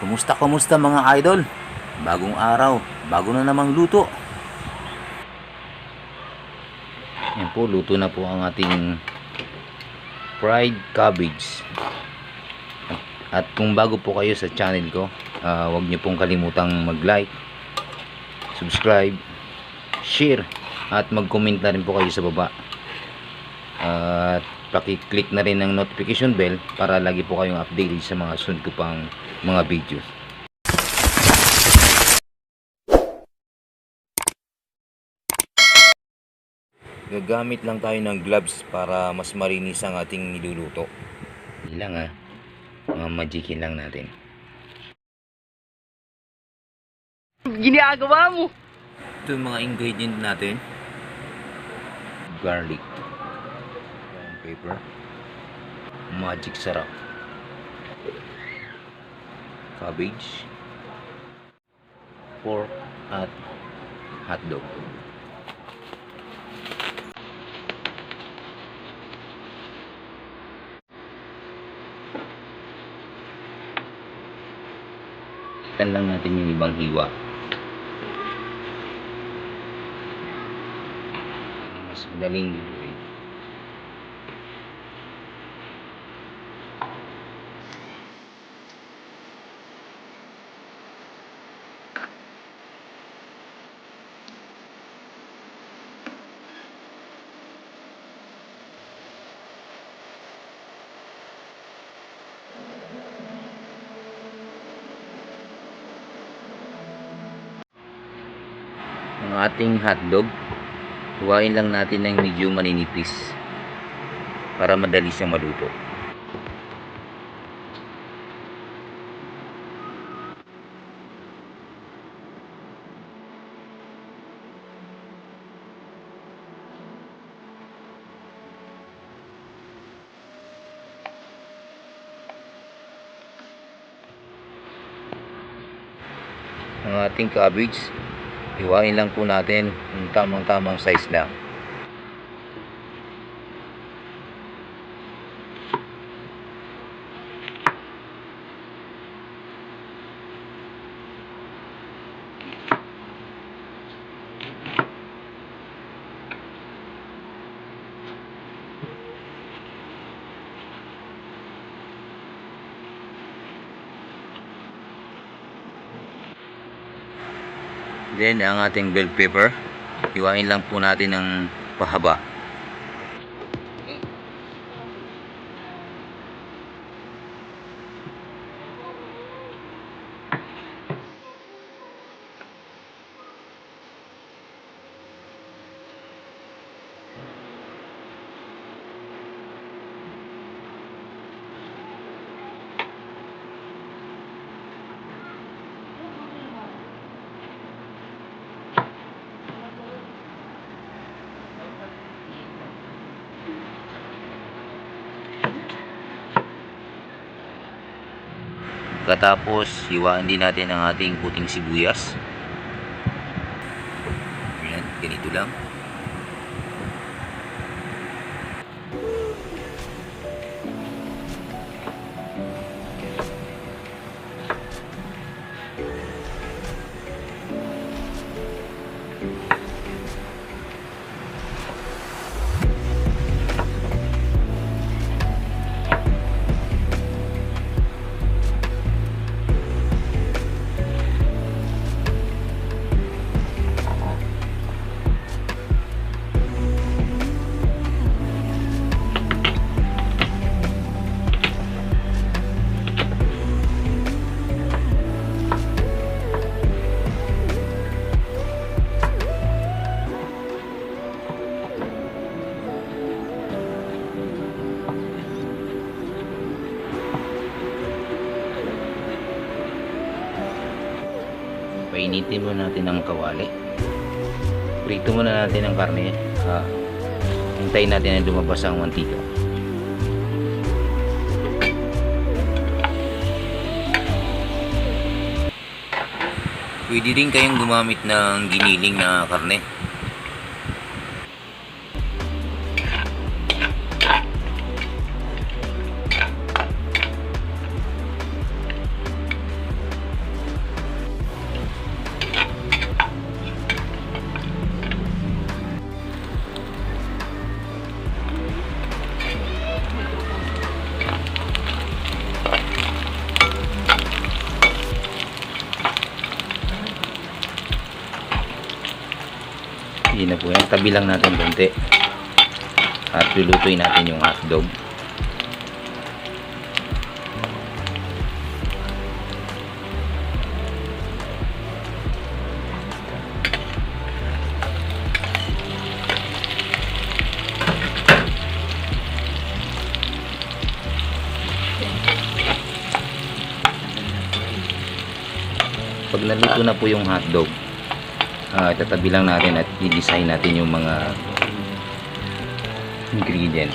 Kumusta mga idol? Bagong araw, bago na namang luto. Yan po, luto na po ang ating fried cabbage. At kung bago po kayo sa channel ko, huwag niyo pong kalimutang mag-like, subscribe, share, at mag-comment na rin po kayo sa baba. At paki-click na rin ng notification bell para lagi po kayong updated sa mga sunod ko pang mga videos. Gagamit lang tayo ng gloves para mas marinis ang ating niluluto. Hindi lang mga magikin lang natin. Ginagawa mo? Ito yung mga ingredient natin. Garlic, brown pepper, magic sarap, cabbage, pork, at hotdog. Ikan lang natin yung ibang hiwa. Mas madaling lutuin. Ang ating hotdog, huwain lang natin ng medyo maninipis para madali siyang maluto. Ang ating cabbage, hiwain lang po natin yung tamang size lang. Then ang ating bell pepper, hiwain lang po natin ng pahaba. Pagkatapos, hiwain din natin ang ating puting sibuyas. Ayan, ganito lang. Painitin muna natin ang kawali. Prito muna natin ang karne. Hintayin natin na lumabas ang mantika. Pwede din kayong gumamit ng giniling na karne. Ready na po yan. Tabi lang natin konti. At lulutuin natin yung hotdog. Pag naluto na po yung hotdog, tatabi lang natin at i-design natin yung mga ingredient.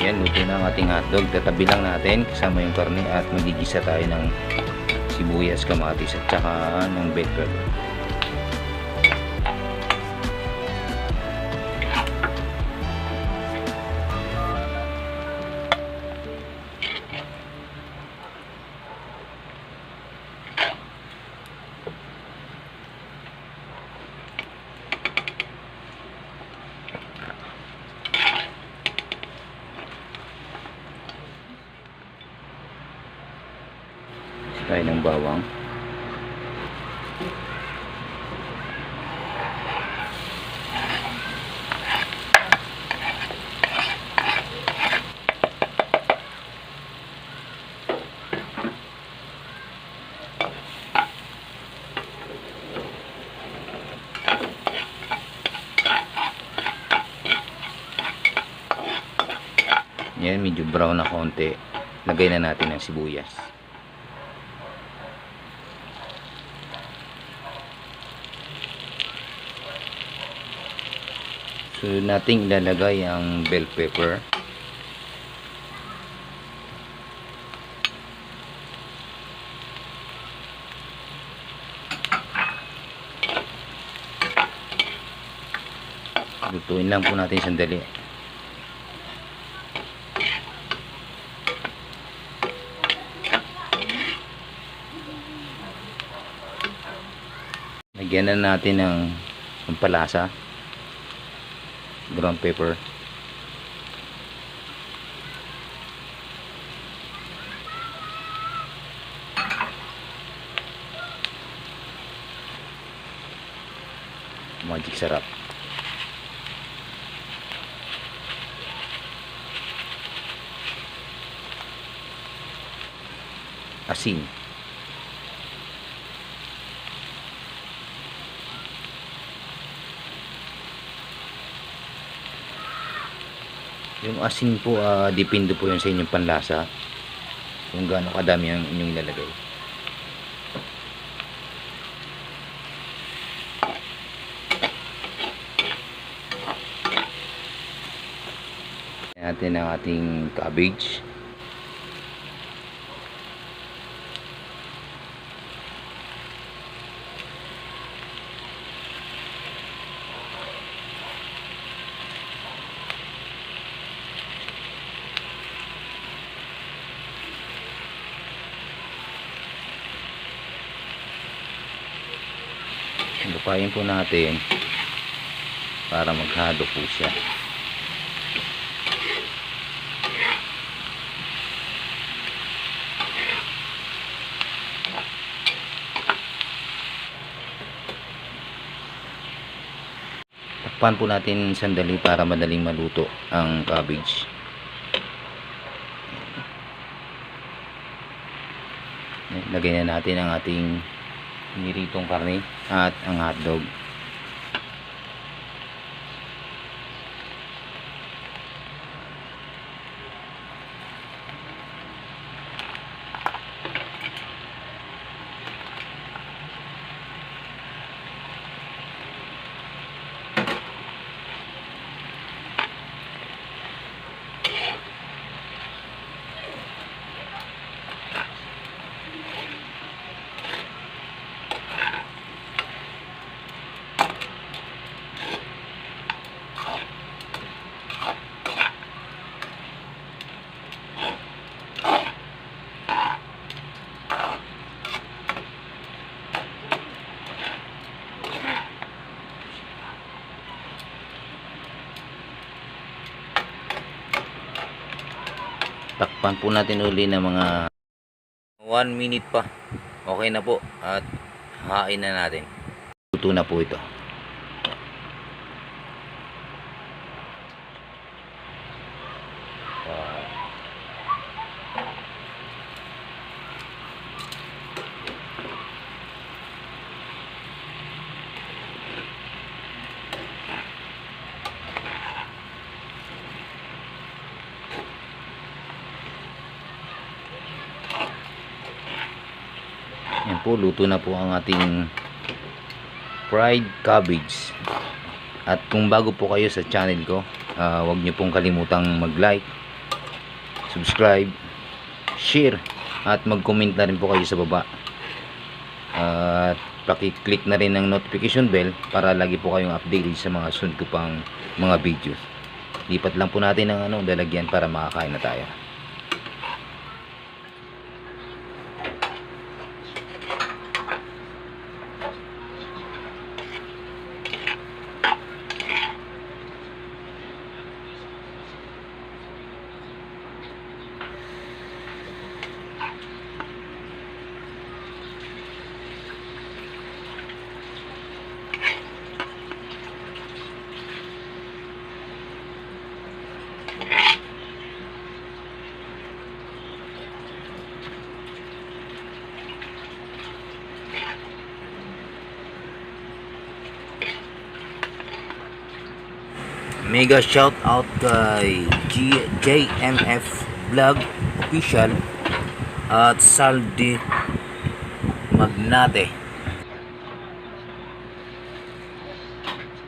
Yan, luto na ang ating hotdog. Tatabi lang natin kasama yung karne at magigisa tayo ng sibuyas, kamatis at saka ng bell pepper. Tayo ng bawang. Yan, medyo brown na konti. Lagay na natin ang sibuyas. So nating ilalagay ang bell pepper. Lutuin lang po natin sandali. Lagyan na natin ng pampalasa, ground pepper, magic sarap, asin, yung asin po depende po yun sa inyong panlasa kung gaano kadami ang inyong ilalagay. Natin ang ating cabbage. Lupain po natin para maghalo po siya. Takpan po natin sandali para madaling maluto ang cabbage. Lagay na natin ang ating niritong karne at ang hotdog. Takpan po natin uli ng mga 1 minute pa. Okay na po at hain na natin. Luto na po ito. Yan po, luto na po ang ating fried cabbage. At kung bago po kayo sa channel ko, huwag niyo pong kalimutang mag-like, subscribe, share, at mag-comment na rin po kayo sa baba. At paki-click na rin ng notification bell para lagi po kayong updated sa mga sunod ko pang mga videos. Lipat lang po natin ng lalagyan para makakain na tayo. Mega shout out kay JMF Vlog Official at Saldi Magnate.